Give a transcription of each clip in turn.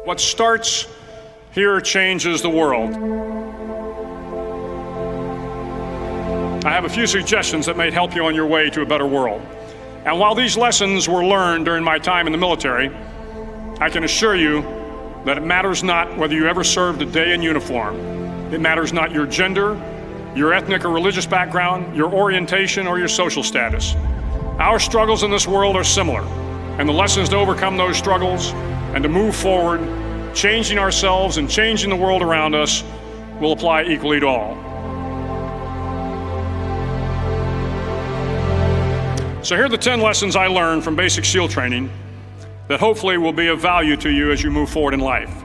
What starts here changes the world. I have a few suggestions that may help you on your way to a better world. And while these lessons were learned during my time in the military, I can assure you that it matters not whether you ever served a day in uniform. It matters not your gender, your ethnic or religious background, your orientation, or your social status. Our struggles in this world are similar, and the lessons to overcome those struggles and to move forward, changing ourselves and changing the world around us, will apply equally to all. So here are the 10 lessons I learned from basic SEAL training that hopefully will be of value to you as you move forward in life.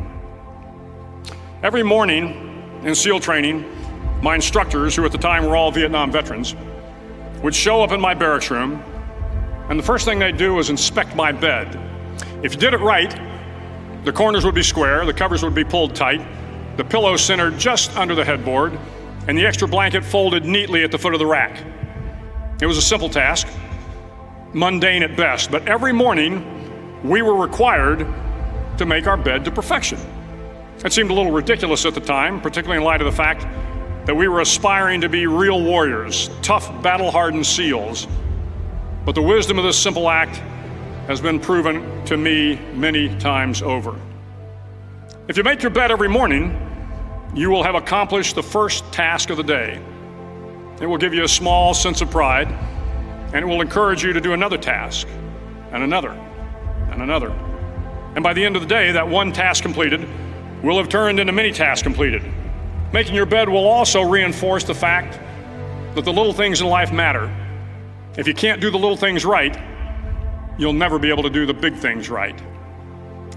Every morning in SEAL training, my instructors, who at the time were all Vietnam veterans, would show up in my barracks room, and the first thing they'd do was inspect my bed. If you did it right, the corners would be square, the covers would be pulled tight, the pillow centered just under the headboard, and the extra blanket folded neatly at the foot of the rack. It was a simple task, mundane at best, but every morning we were required to make our bed to perfection. It seemed a little ridiculous at the time, particularly in light of the fact that we were aspiring to be real warriors, tough, battle-hardened SEALs. But the wisdom of this simple act has been proven to me many times over. If you make your bed every morning, you will have accomplished the first task of the day. It will give you a small sense of pride, and it will encourage you to do another task, and another, and another. And by the end of the day, that one task completed will have turned into many tasks completed. Making your bed will also reinforce the fact that the little things in life matter. If you can't do the little things right, you'll never be able to do the big things right.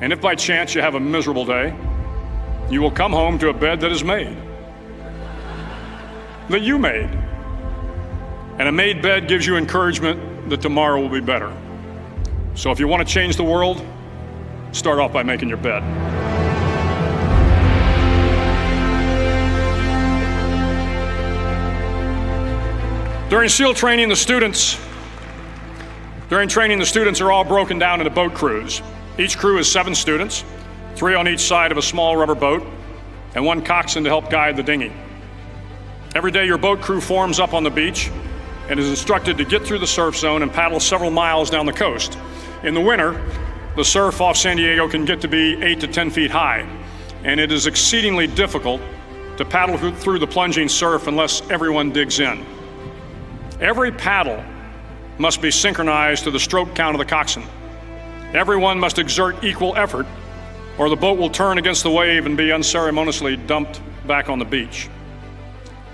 And if by chance you have a miserable day, you will come home to a bed that is made, that you made. And a made bed gives you encouragement that tomorrow will be better. So if you want to change the world, start off by making your bed. During SEAL training, the students are all broken down into boat crews. Each crew is 7 students, 3 on each side of a small rubber boat, and 1 coxswain to help guide the dinghy. Every day your boat crew forms up on the beach and is instructed to get through the surf zone and paddle several miles down the coast. In the winter, the surf off San Diego can get to be 8 to 10 feet high, and it is exceedingly difficult to paddle through the plunging surf unless everyone digs in. Every paddle must be synchronized to the stroke count of the coxswain. Everyone must exert equal effort, or the boat will turn against the wave and be unceremoniously dumped back on the beach.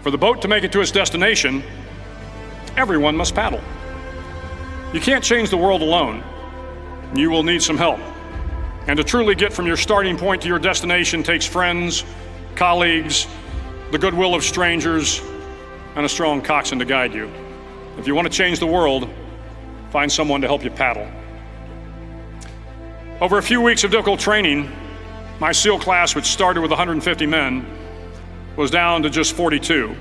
For the boat to make it to its destination, everyone must paddle. You can't change the world alone. You will need some help. And to truly get from your starting point to your destination takes friends, colleagues, the goodwill of strangers, and a strong coxswain to guide you. If you want to change the world, find someone to help you paddle. Over a few weeks of difficult training, my SEAL class, which started with 150 men, was down to just 42.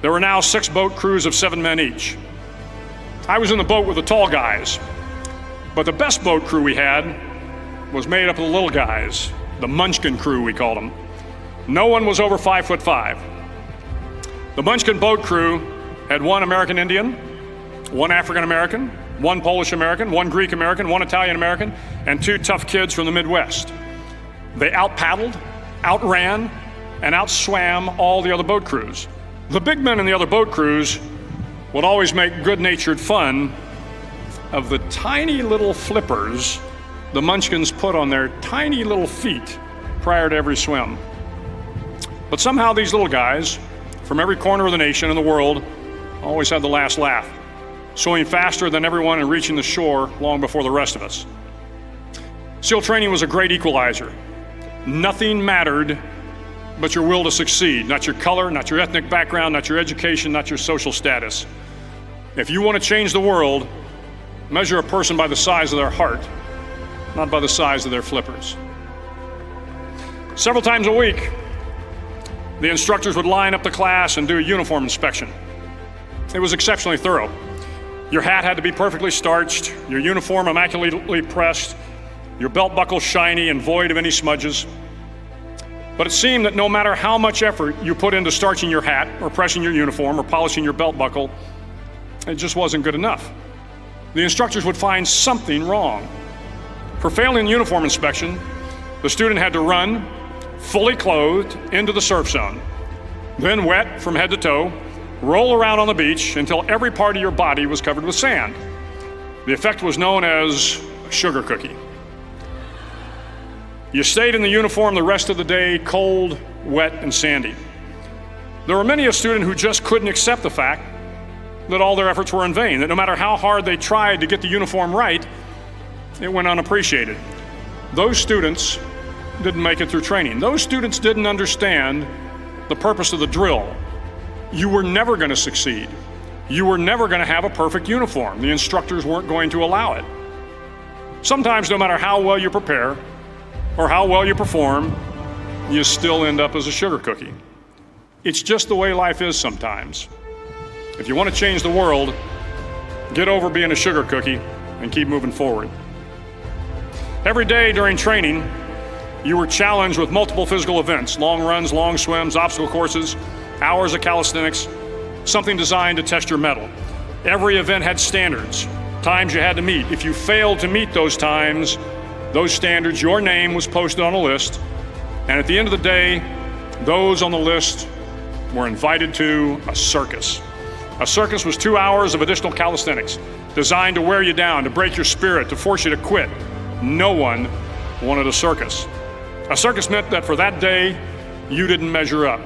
There were now 6 boat crews of 7 men each. I was in the boat with the tall guys, but the best boat crew we had was made up of the little guys, the Munchkin crew, we called them. No one was over 5'5". The Munchkin boat crew had 1 American Indian, 1 African American, 1 Polish American, 1 Greek American, 1 Italian American, and 2 tough kids from the Midwest. They out-paddled, outran, and outswam all the other boat crews. The big men in the other boat crews would always make good-natured fun of the tiny little flippers the Munchkins put on their tiny little feet prior to every swim. But somehow these little guys from every corner of the nation and the world always had the last laugh, swimming faster than everyone and reaching the shore long before the rest of us. SEAL training was a great equalizer. Nothing mattered but your will to succeed, not your color, not your ethnic background, not your education, not your social status. If you want to change the world, measure a person by the size of their heart, not by the size of their flippers. Several times a week, the instructors would line up the class and do a uniform inspection. It was exceptionally thorough. Your hat had to be perfectly starched, your uniform immaculately pressed, your belt buckle shiny and void of any smudges. But it seemed that no matter how much effort you put into starching your hat or pressing your uniform or polishing your belt buckle, it just wasn't good enough. The instructors would find something wrong. For failing uniform inspection, the student had to run, fully clothed, into the surf zone, then wet from head to toe, roll around on the beach until every part of your body was covered with sand. The effect was known as a sugar cookie. You stayed in the uniform the rest of the day, cold, wet, and sandy. There were many a student who just couldn't accept the fact that all their efforts were in vain, that no matter how hard they tried to get the uniform right, it went unappreciated. Those students didn't make it through training. Those students didn't understand the purpose of the drill. You were never going to succeed. You were never going to have a perfect uniform. The instructors weren't going to allow it. Sometimes, no matter how well you prepare or how well you perform, you still end up as a sugar cookie. It's just the way life is sometimes. If you want to change the world, get over being a sugar cookie and keep moving forward. Every day during training, you were challenged with multiple physical events: long runs, long swims, obstacle courses, hours of calisthenics, something designed to test your mettle. Every event had standards, times you had to meet. If you failed to meet those times, those standards, your name was posted on a list, and at the end of the day, those on the list were invited to a circus. A circus was 2 hours of additional calisthenics, designed to wear you down, to break your spirit, to force you to quit. No one wanted a circus. A circus meant that for that day, you didn't measure up.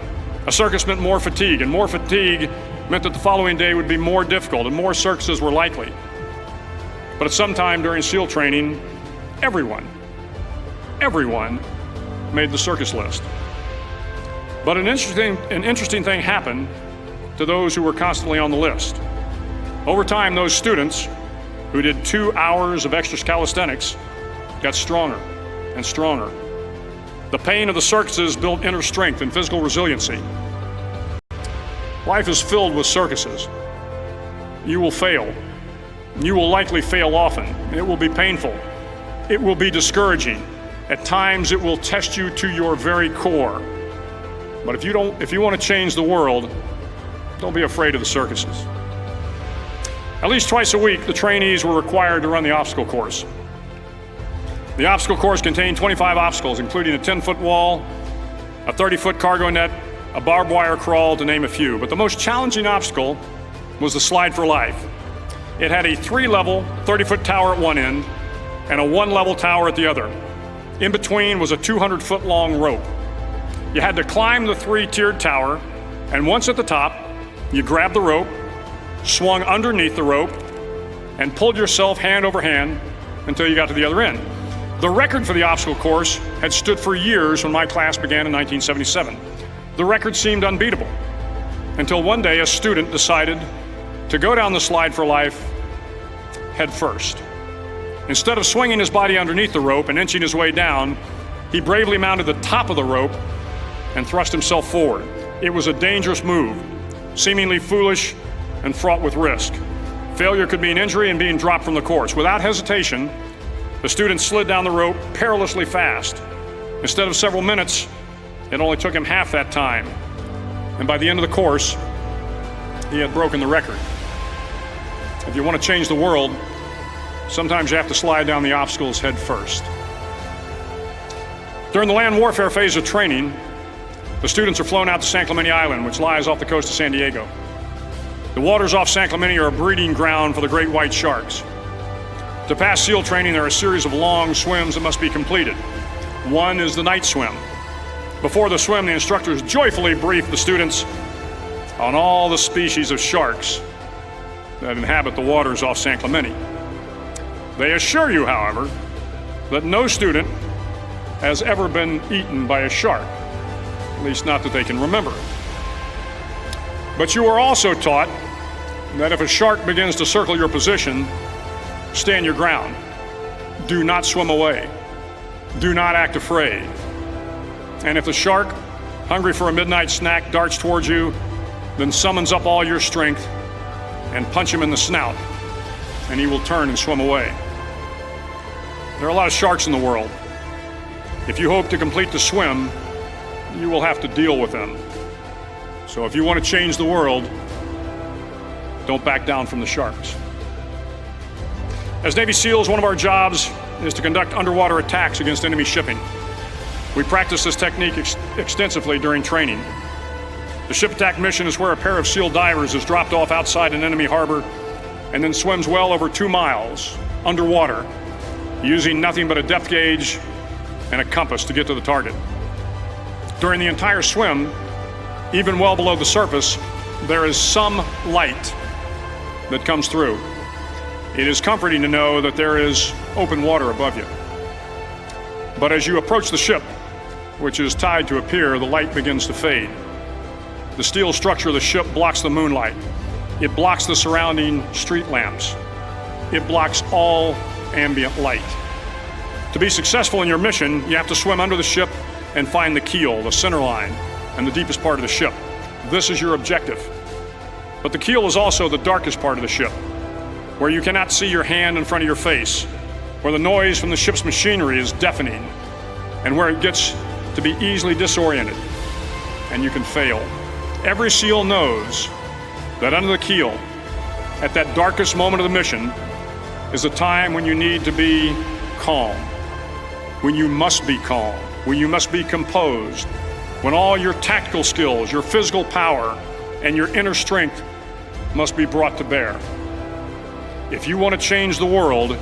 A circus meant more fatigue, and more fatigue meant that the following day would be more difficult and more circuses were likely. But at some time during SEAL training, everyone made the circus list. But an interesting thing happened to those who were constantly on the list. Over time, those students who did 2 hours of extra calisthenics got stronger and stronger. The pain of the circuses built inner strength and physical resiliency. Life is filled with circuses. You will fail. You will likely fail often. It will be painful. It will be discouraging. At times, it will test you to your very core. But if you want to change the world, don't be afraid of the circuses. At least twice a week, the trainees were required to run the obstacle course. The obstacle course contained 25 obstacles, including a 10-foot wall, a 30-foot cargo net, a barbed wire crawl, to name a few. But the most challenging obstacle was the slide for life. It had a 3-level, 30-foot tower at one end and a 1-level tower at the other. In between was a 200-foot long rope. You had to climb the 3-tiered tower, and once at the top, you grabbed the rope, swung underneath the rope, and pulled yourself hand over hand until you got to the other end. The record for the obstacle course had stood for years when my class began in 1977. The record seemed unbeatable until one day a student decided to go down the slide for life head first. Instead of swinging his body underneath the rope and inching his way down, he bravely mounted the top of the rope and thrust himself forward. It was a dangerous move, seemingly foolish and fraught with risk. Failure could mean injury and being dropped from the course. Without hesitation, the student slid down the rope perilously fast. Instead of several minutes, it only took him half that time. And by the end of the course, he had broken the record. If you want to change the world, sometimes you have to slide down the obstacles head first. During the land warfare phase of training, the students are flown out to San Clemente Island, which lies off the coast of San Diego. The waters off San Clemente are a breeding ground for the great white sharks. To pass SEAL training, there are a series of long swims that must be completed. One is the night swim. Before the swim, the instructors joyfully brief the students on all the species of sharks that inhabit the waters off San Clemente. They assure you, however, that no student has ever been eaten by a shark, at least not that they can remember. But you are also taught that if a shark begins to circle your position, stand your ground. Do not swim away. Do not act afraid. And if the shark, hungry for a midnight snack, darts towards you, then summons up all your strength and punch him in the snout, and he will turn and swim away. There are a lot of sharks in the world. If you hope to complete the swim, you will have to deal with them. So if you want to change the world, don't back down from the sharks. As Navy SEALs, one of our jobs is to conduct underwater attacks against enemy shipping. We practice this technique extensively during training. The ship attack mission is where a pair of SEAL divers is dropped off outside an enemy harbor and then swims well over 2 miles underwater, using nothing but a depth gauge and a compass to get to the target. During the entire swim, even well below the surface, there is some light that comes through. It is comforting to know that there is open water above you. But as you approach the ship, which is tied to a pier, the light begins to fade. The steel structure of the ship blocks the moonlight. It blocks the surrounding street lamps. It blocks all ambient light. To be successful in your mission, you have to swim under the ship and find the keel, the center line, and the deepest part of the ship. This is your objective. But the keel is also the darkest part of the ship, where you cannot see your hand in front of your face, where the noise from the ship's machinery is deafening, and where it gets to be easily disoriented, and you can fail. Every SEAL knows that under the keel, at that darkest moment of the mission, is a time when you need to be calm, when you must be calm, when you must be composed, when all your tactical skills, your physical power, and your inner strength must be brought to bear. If you want to change the world,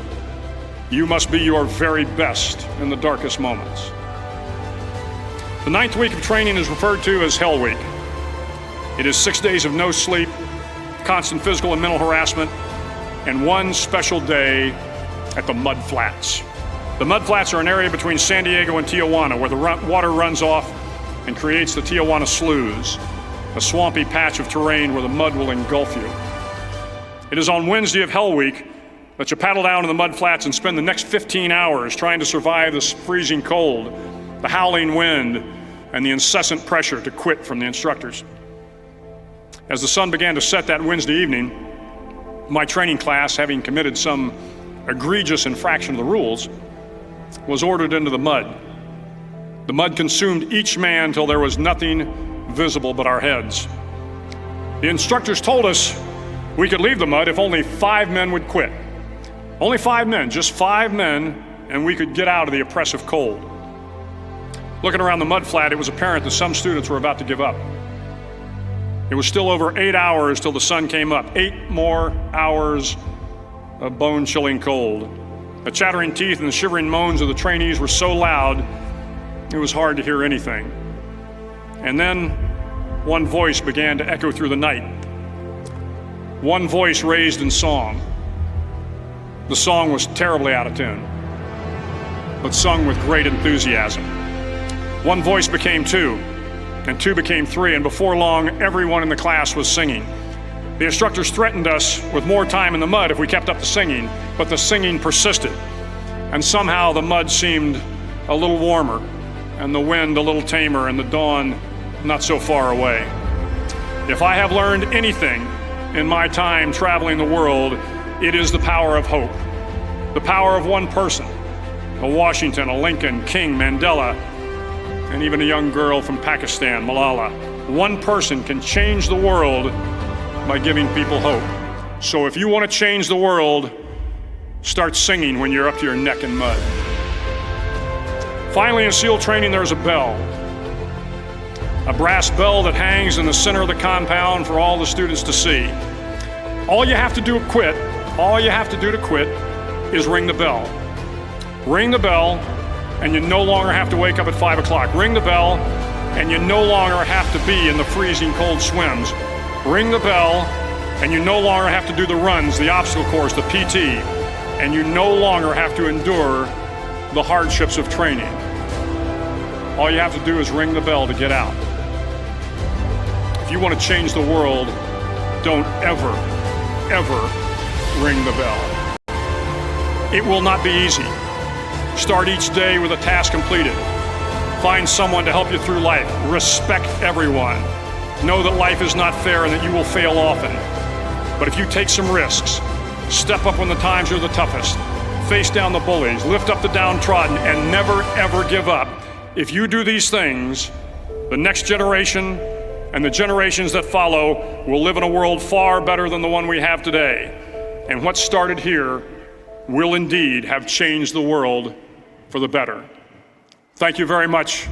you must be your very best in the darkest moments. The 9th week of training is referred to as Hell Week. It is 6 days of no sleep, constant physical and mental harassment, and one special day at the Mud Flats. The Mud Flats are an area between San Diego and Tijuana where the water runs off and creates the Tijuana Sloughs, a swampy patch of terrain where the mud will engulf you. It is on Wednesday of Hell Week that you paddle down to the Mud Flats and spend the next 15 hours trying to survive this freezing cold, the howling wind, and the incessant pressure to quit from the instructors. As the sun began to set that Wednesday evening, my training class, having committed some egregious infraction of the rules, was ordered into the mud. The mud consumed each man till there was nothing visible but our heads. The instructors told us we could leave the mud if only 5 men would quit. Only 5 men, just 5 men, and we could get out of the oppressive cold. Looking around the mud flat, it was apparent that some students were about to give up. It was still over 8 hours till the sun came up. 8 more hours of bone-chilling cold. The chattering teeth and the shivering moans of the trainees were so loud, it was hard to hear anything. And then one voice began to echo through the night. One voice raised in song. The song was terribly out of tune, but sung with great enthusiasm. One voice became 2, and 2 became 3, and before long, everyone in the class was singing. The instructors threatened us with more time in the mud if we kept up the singing, but the singing persisted, and somehow the mud seemed a little warmer, and the wind a little tamer, and the dawn not so far away. If I have learned anything in my time traveling the world, it is the power of hope, the power of one person, a Washington, a Lincoln, King, Mandela, and even a young girl from Pakistan, Malala. One person can change the world by giving people hope. So if you want to change the world, start singing when you're up to your neck in mud. Finally, in SEAL training, there's a bell. A brass bell that hangs in the center of the compound for all the students to see. All you have to do to quit is ring the bell. Ring the bell, and you no longer have to wake up at 5 o'clock. Ring the bell, and you no longer have to be in the freezing cold swims. Ring the bell, and you no longer have to do the runs, the obstacle course, the PT, and you no longer have to endure the hardships of training. All you have to do is ring the bell to get out. If you want to change the world, don't ever ring the bell. It will not be easy. Start each day with a task completed. Find someone to help you through life. Respect everyone. Know that life is not fair and that you will fail often. But if you take some risks, step up when the times are the toughest, face down the bullies, lift up the downtrodden, and never, ever give up. If you do these things, the next generation and the generations that follow will live in a world far better than the one we have today. And what started here will indeed have changed the world for the better. Thank you very much.